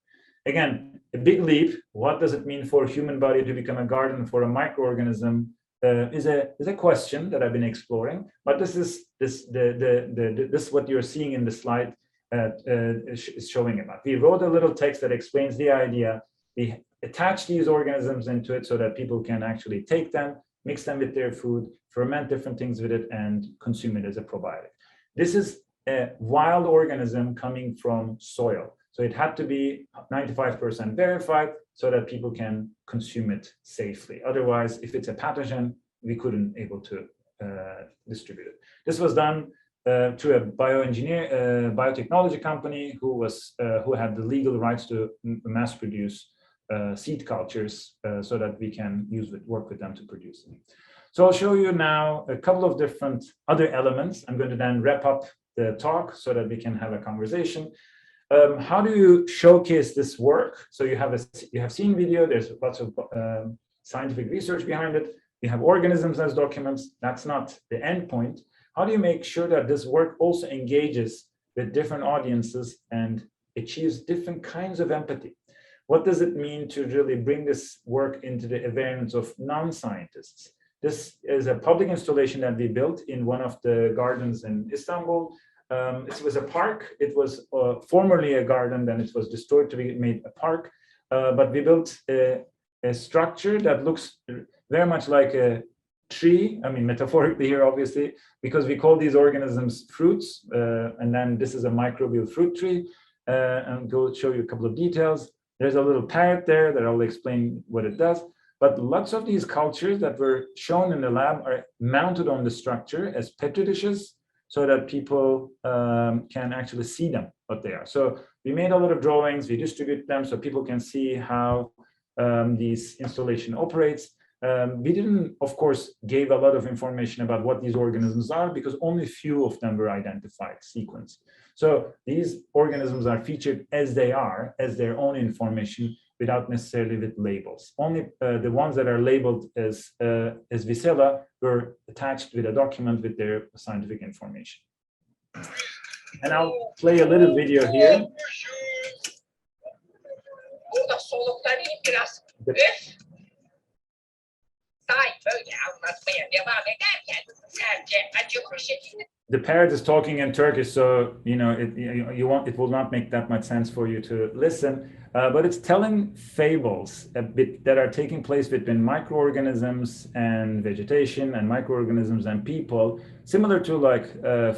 Again, a big leap. What does it mean for a human body to become a garden for a microorganism is a question that I've been exploring. But this is what you're seeing in the slide is showing about. We wrote a little text that explains the idea. We attach these organisms into it so that people can actually take them, mix them with their food, ferment different things with it, and consume it as a probiotic. This is a wild organism coming from soil. So it had to be 95% verified so that people can consume it safely. Otherwise, if it's a pathogen, we couldn't able to distribute it. This was done to a biotechnology company who had the legal rights to mass produce seed cultures so that we can work with them to produce them. So I'll show you now a couple of different other elements. I'm going to then wrap up the talk so that we can have a conversation. How do you showcase this work? So you have seen video. There's lots of scientific research behind it. We have organisms as documents. That's not the end point. How do you make sure that this work also engages with different audiences and achieves different kinds of empathy? What does it mean to really bring this work into the awareness of non-scientists? This is a public installation that we built in one of the gardens in Istanbul. It was a park. It was formerly a garden, then it was destroyed to be made a park. But we built a structure that looks very much like a tree. I mean, metaphorically here, obviously, because we call these organisms fruits. And then this is a microbial fruit tree. And go show you a couple of details. There's a little parrot there that I'll explain what it does. But lots of these cultures that were shown in the lab are mounted on the structure as petri dishes so that people can actually see them, what they are. So we made a lot of drawings, we distribute them so people can see how this installation operates. We didn't, of course, give a lot of information about what these organisms are because only few of them were identified, sequenced. So these organisms are featured as they are, as their own information, without necessarily with labels. Only the ones that are labeled as Visela were attached with a document with their scientific information. And I'll play a little video here. The parrot is talking in Turkish, so it will not make that much sense for you to listen. But it's telling fables that are taking place between microorganisms and vegetation, and microorganisms and people, similar to like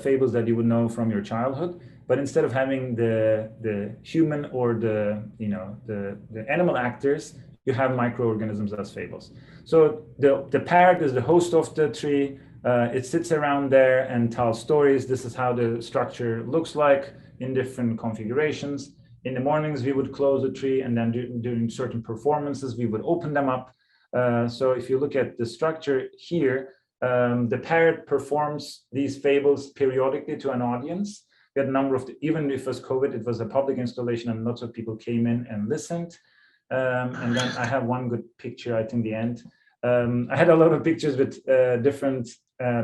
fables that you would know from your childhood. But instead of having the human or the animal actors, you have microorganisms as fables. So the parrot is the host of the tree. It sits around there and tells stories. This is how the structure looks like in different configurations. In the mornings, we would close the tree, and then during certain performances, we would open them up. So if you look at the structure here, the parrot performs these fables periodically to an audience. We had a number of, even if it was COVID, it was a public installation and lots of people came in and listened. And then I have one good picture, I think, the end. I had a lot of pictures with different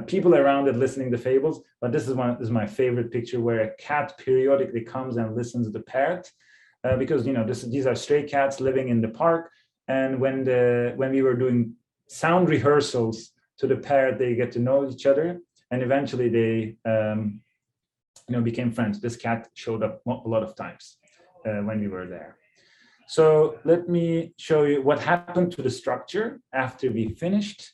people around it listening to fables, but this is my favorite picture where a cat periodically comes and listens to the parrot, because these are stray cats living in the park, and when we were doing sound rehearsals to the parrot, they get to know each other, and eventually they became friends. This cat showed up a lot of times when we were there. So let me show you what happened to the structure after we finished.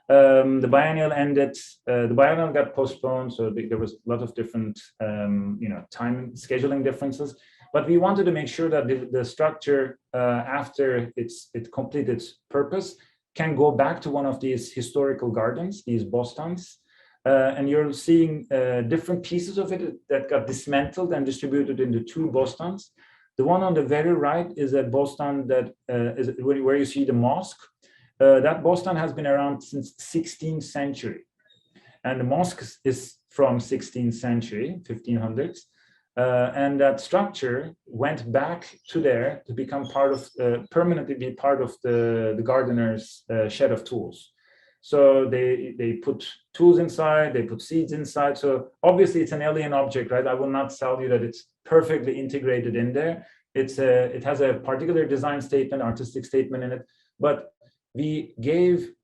The biennial ended, the biennial got postponed, so there was a lot of different time scheduling differences, but we wanted to make sure that the structure, after it completed its purpose, can go back to one of these historical gardens, these bostans, and you're seeing different pieces of it that got dismantled and distributed into two bostans. The one on the very right is a bostan that is where you see the mosque. That bostan has been around since 16th century. And the mosque is from 16th century, 1500s. And that structure went back to there to become part of, permanently be part of the gardener's shed of tools. So they put tools inside, they put seeds inside. So obviously it's an alien object, right? I will not tell you that it's perfectly integrated in there. It has a particular design statement, artistic statement in it, but we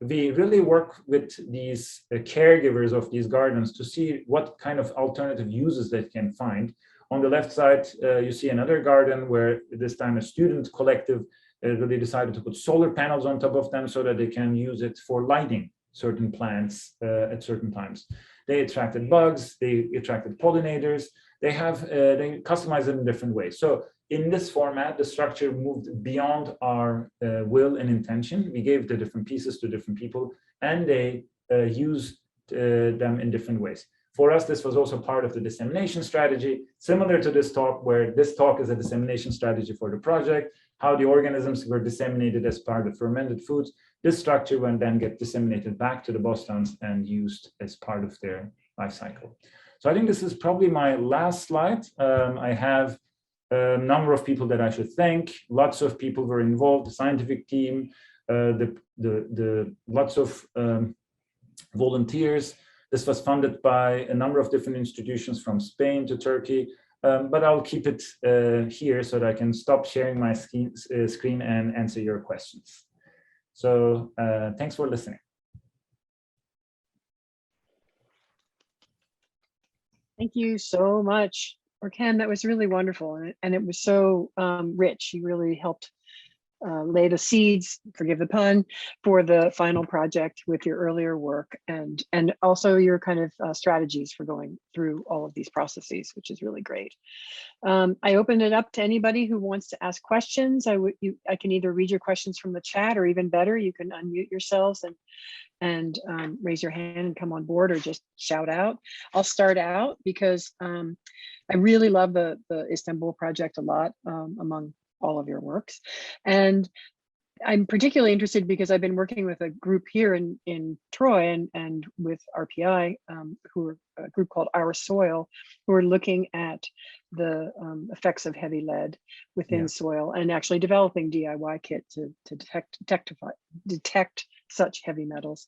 really work with these caregivers of these gardens to see what kind of alternative uses they can find. On the left side, you see another garden where this time a student collective really decided to put solar panels on top of them so that they can use it for lighting certain plants at certain times. They attracted bugs, they attracted pollinators, they customize it in different ways. So in this format, the structure moved beyond our will and intention. We gave the different pieces to different people, and they used them in different ways. for us, this was also part of the dissemination strategy, similar to this talk, where this talk is a dissemination strategy for the project, how the organisms were disseminated as part of fermented foods. This structure will then get disseminated back to the bostones and used as part of their life cycle. So I think this is probably my last slide. I have a number of people that I should thank. Lots of people were involved, the scientific team, lots of volunteers. This was funded by a number of different institutions from Spain to Turkey, but I'll keep it here so that I can stop sharing my screen and answer your questions. So thanks for listening. Thank you so much, Orkan. That was really wonderful, and it was so rich. You really helped lay the seeds, forgive the pun, for the final project with your earlier work, and also your kind of strategies for going through all of these processes, which is really great. I open it up to anybody who wants to ask questions. I can either read your questions from the chat, or even better, you can unmute yourselves and raise your hand and come on board, or just shout out. I'll start out because I really love the Istanbul project a lot, among all of your works. And I'm particularly interested because I've been working with a group here in Troy and with RPI, who are a group called Our Soil, who are looking at the effects of heavy lead within soil, and actually developing DIY kit to detect such heavy metals.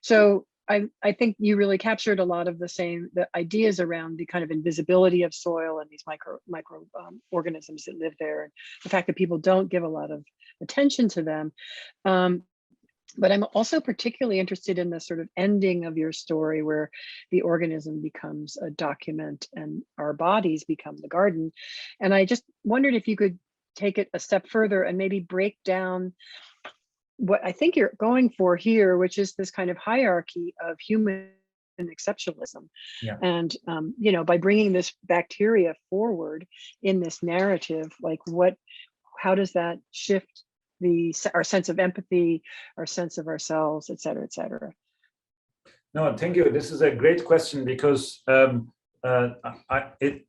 So I think you really captured a lot of the ideas around the kind of invisibility of soil and these microorganisms that live there, and the fact that people don't give a lot of attention to them. But I'm also particularly interested in the sort of ending of your story, where the organism becomes a document and our bodies become the garden. And I just wondered if you could take it a step further and maybe break down what I think you're going for here, which is this kind of hierarchy of human exceptionalism. And you know, by bringing this bacteria forward in this narrative, like how does that shift our sense of empathy, our sense of ourselves, et cetera, et cetera? No, thank you. This is a great question, because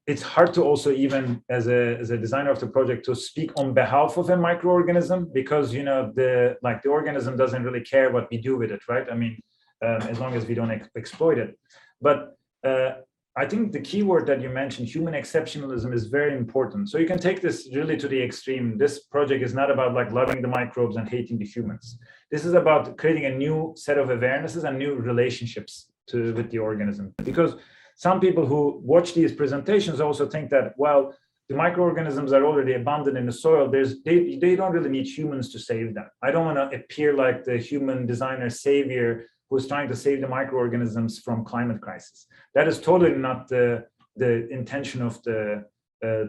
it's hard to also, even as a designer of the project, to speak on behalf of a microorganism, because you know the organism doesn't really care what we do with it, right? I mean, as long as we don't exploit it. But I think the key word that you mentioned, human exceptionalism, is very important. So you can take this really to the extreme. This project is not about like loving the microbes and hating the humans. This is about creating a new set of awarenesses and new relationships with the organism. Because some people who watch these presentations also think that, well, the microorganisms are already abundant in the soil. They don't really need humans to save them. I don't want to appear like the human designer savior who's trying to save the microorganisms from climate crisis. That is totally not the intention of the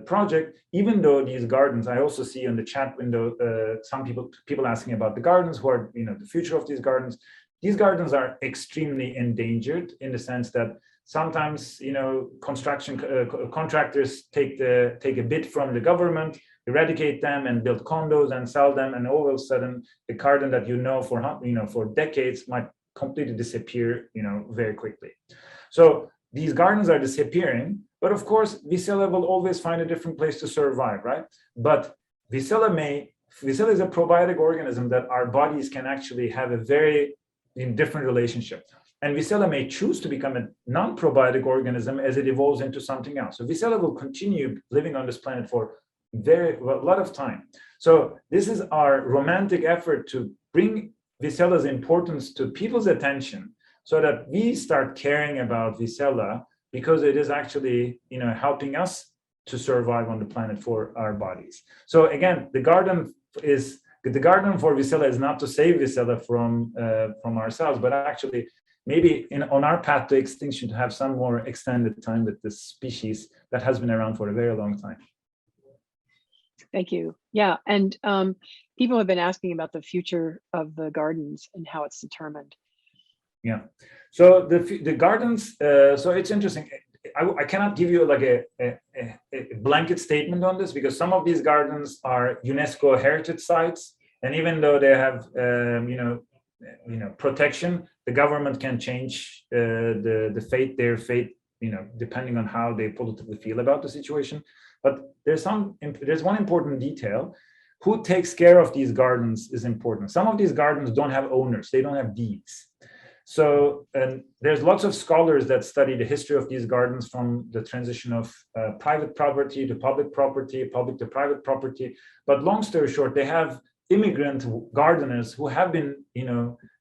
project. Even though these gardens, I also see on the chat window some people asking about the gardens, who are the future of these gardens. These gardens are extremely endangered, in the sense that sometimes construction contractors take a bit from the government, eradicate them, and build condos and sell them, and all of a sudden the garden that for decades might completely disappear very quickly. So these gardens are disappearing, but of course Vissela will always find a different place to survive, right? But Vissela is a probiotic organism that our bodies can actually have a very different relationship. And Vissela may choose to become a non-probiotic organism as it evolves into something else. So Vissela will continue living on this planet for a lot of time. So this is our romantic effort to bring Vissela's importance to people's attention, so that we start caring about Vissela, because it is actually helping us to survive on the planet for our bodies. So again, the garden for Vissela is not to save Vissela from ourselves, but actually maybe on our path to extinction, to have some more extended time with this species that has been around for a very long time. Thank you. Yeah, and people have been asking about the future of the gardens and how it's determined. Yeah, so the gardens, so it's interesting. I cannot give you like a blanket statement on this, because some of these gardens are UNESCO heritage sites, and even though they have protection, the government can change their fate depending on how they politically feel about the situation. But there's one important detail. Who takes care of these gardens is important. Some of these gardens don't have owners, they don't have deeds. So, and there's lots of scholars that study the history of these gardens from the transition of private property to public property, public to private property. But long story short, they have immigrant gardeners who have been,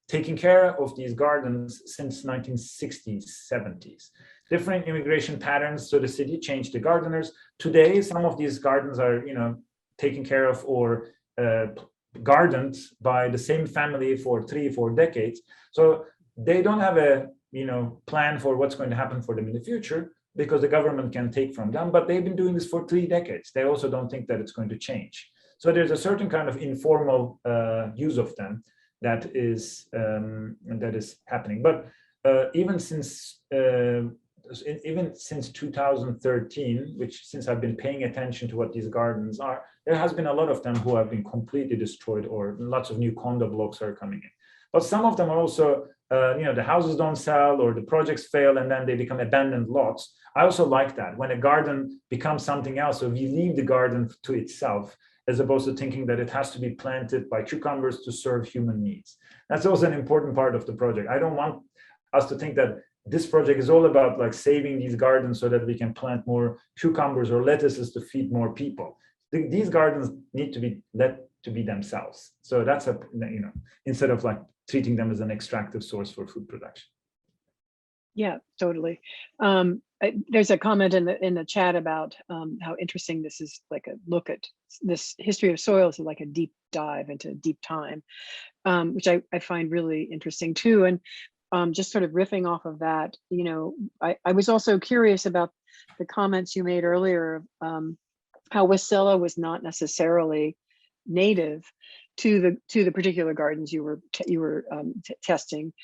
taking care of these gardens since 1960s, 70s. Different immigration patterns, so the city changed the gardeners. Today, some of these gardens are, taken care of or gardened by the same family for 3-4 decades. So they don't have a plan for what's going to happen for them in the future because the government can take from them, but they've been doing this for 3 decades. They also don't think that it's going to change. So there's a certain kind of informal use of them that is happening. But even since 2013, since I've been paying attention to what these gardens are, there has been a lot of them who have been completely destroyed, or lots of new condo blocks are coming in. But some of them are also, the houses don't sell or the projects fail and then they become abandoned lots. I also like that when a garden becomes something else, so we leave the garden to itself, as opposed to thinking that it has to be planted by cucumbers to serve human needs. That's also an important part of the project. I don't want us to think that this project is all about like saving these gardens so that we can plant more cucumbers or lettuces to feed more people. These gardens need to be let to be themselves. So that's instead of like treating them as an extractive source for food production. Yeah, totally. There's a comment in the chat about how interesting this is, like a look at this history of soils, like a deep dive into deep time, which I find really interesting too. And just sort of riffing off of that, I was also curious about the comments you made earlier, how Wasilla was not necessarily native to the particular gardens you were testing.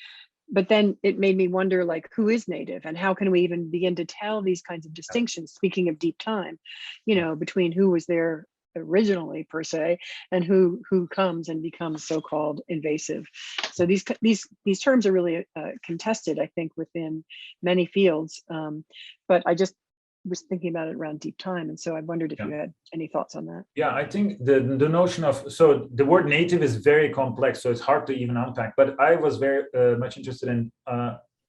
But then it made me wonder, like, who is native and how can we even begin to tell these kinds of distinctions, speaking of deep time, between who was there originally per se and who comes and becomes so-called invasive. So these terms are really contested, I think, within many fields. But I just was thinking about it around deep time, and so I wondered if you had any thoughts on that. Yeah, I think the notion of, so the word native is very complex, so it's hard to even unpack. But I was very much interested in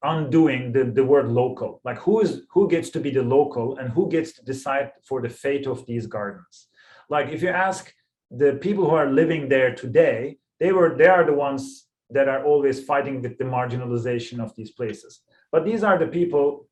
undoing the word local. Like who gets to be the local and who gets to decide for the fate of these gardens. Like if you ask the people who are living there today, they are the ones that are always fighting with the marginalization of these places. But these are the people,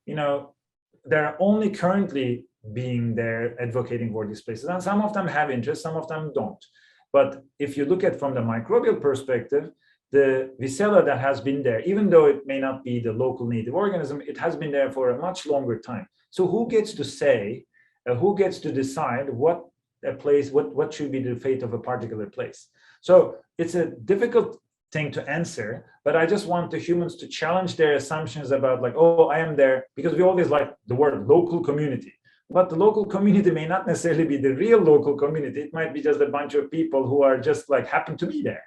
that are only currently being there advocating for these places. And some of them have interest, some of them don't. But if you look at from the microbial perspective, the Wasilla that has been there, even though it may not be the local native organism, it has been there for a much longer time. So who gets to say, who gets to decide what a place, what should be the fate of a particular place? So it's a difficult thing to answer, but I just want the humans to challenge their assumptions about like, oh, I am there, because we always like the word local community. But the local community may not necessarily be the real local community. It might be just a bunch of people who are just like happen to be there,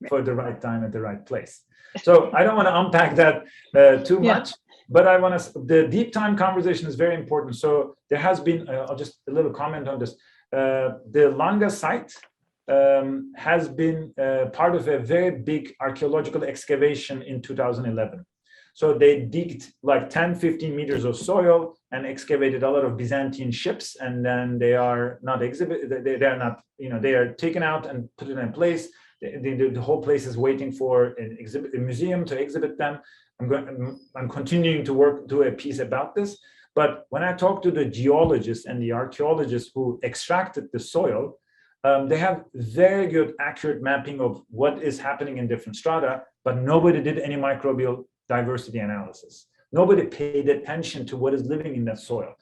for the right time at the right place. So I don't want to unpack that too much, but I want to, the deep time conversation is very important. So there has been, I'll just a little comment on this. The Langa site has been part of a very big archaeological excavation in 2011. So they digged like 10-15 meters of soil and excavated a lot of Byzantine ships, and then they are not they are not, they are taken out and put in a place. The whole place is waiting for a museum to exhibit them. I'm continuing to do a piece about this. But when I talk to the geologists and the archaeologists who extracted the soil, they have very good, accurate mapping of what is happening in different strata, but nobody did any microbial diversity analysis. Nobody paid attention to what is living in that soil.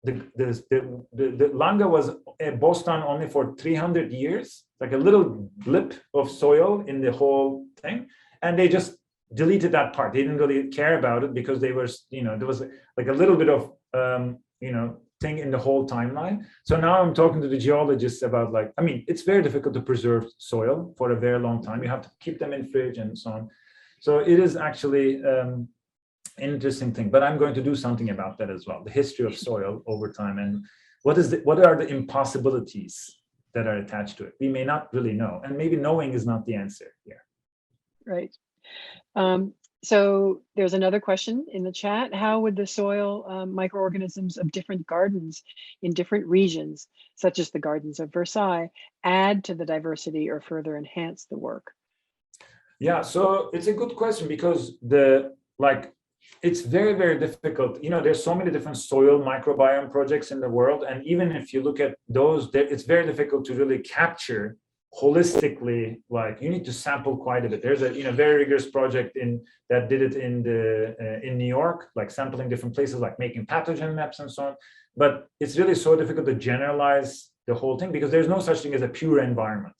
The Langa was a Bostan only for 300 years, like a little blip of soil in the whole thing, and they just deleted that part. They didn't really care about it because they were, there was like a little bit of, thing in the whole timeline. So now I'm talking to the geologists about like, it's very difficult to preserve soil for a very long time. You have to keep them in fridge and so on. So it is actually interesting thing, but I'm going to do something about that as well. The history of soil over time, and what are the impossibilities that are attached to it. We may not really know, and maybe knowing is not the answer here. Right. So there's another question in the chat. How would the soil microorganisms of different gardens in different regions, such as the gardens of Versailles, add to the diversity or further enhance the work? Yeah, so it's a good question, because it's very, very difficult. You know, there's so many different soil microbiome projects in the world, and even if you look at those, it's very difficult to really capture holistically. Like, you need to sample quite a bit. There's a very rigorous project that did it in New York, like sampling different places, like making pathogen maps and so on. But it's really so difficult to generalize the whole thing, because there's no such thing as a pure environment.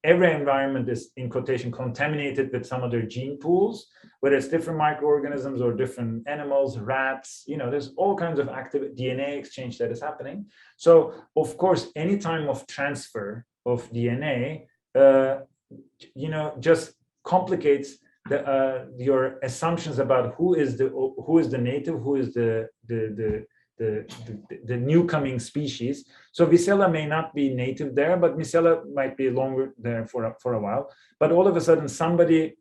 Every environment is, in quotation, contaminated with some of their gene pools, whether it's different microorganisms or different animals, rats. There's all kinds of active DNA exchange that is happening. So, of course, any time of transfer of DNA, just complicates your assumptions about who is the native, who is the new coming species. So Vicella may not be native there, but Micella might be longer there for a while. But all of a sudden, somebody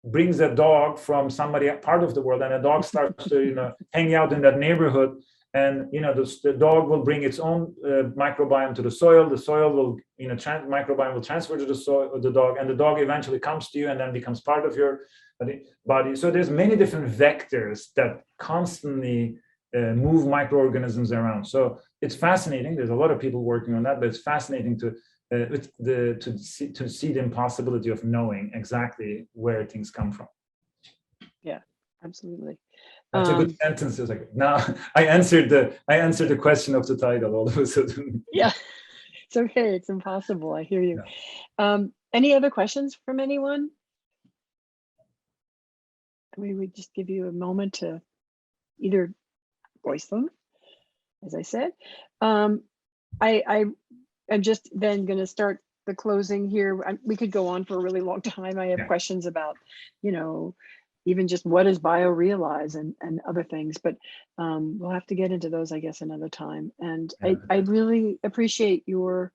brings a dog from somebody part of the world, and a dog starts to hang out in that neighborhood. And the dog will bring its own microbiome to the soil. The soil will, microbiome will transfer to the soil, the dog, and the dog eventually comes to you and then becomes part of your body. So there's many different vectors that constantly move microorganisms around. So it's fascinating. There's a lot of people working on that, but it's fascinating to see the impossibility of knowing exactly where things come from. Yeah, absolutely. That's a good sentence. It's like, now I answered the question of the title all of a sudden. Yeah, it's okay. It's impossible. I hear you. Yeah. Any other questions from anyone? We would just give you a moment to either voice them, as I said. I'm just then going to start the closing here. We could go on for a really long time. I have questions about, even just what is biorealize and other things, but we'll have to get into those, I guess, another time. And I really appreciate your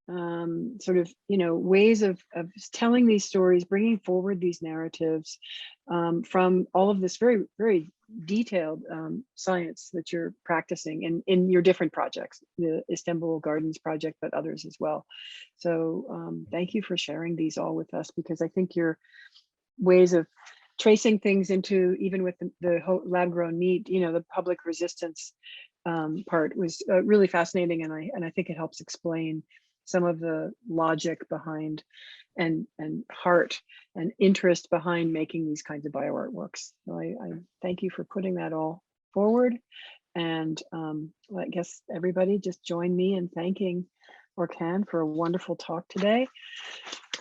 sort of, ways of telling these stories, bringing forward these narratives from all of this very, very detailed science that you're practicing in your different projects, the Istanbul Gardens project, but others as well. So thank you for sharing these all with us, because I think your ways of tracing things into, even with the lab-grown meat, the public resistance part was really fascinating, and I think it helps explain some of the logic behind and heart and interest behind making these kinds of bioart works. So I thank you for putting that all forward, and I guess everybody just join me in thanking Orkan for a wonderful talk today.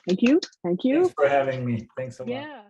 Thank you. Thanks for having me. Thanks a lot. Yeah.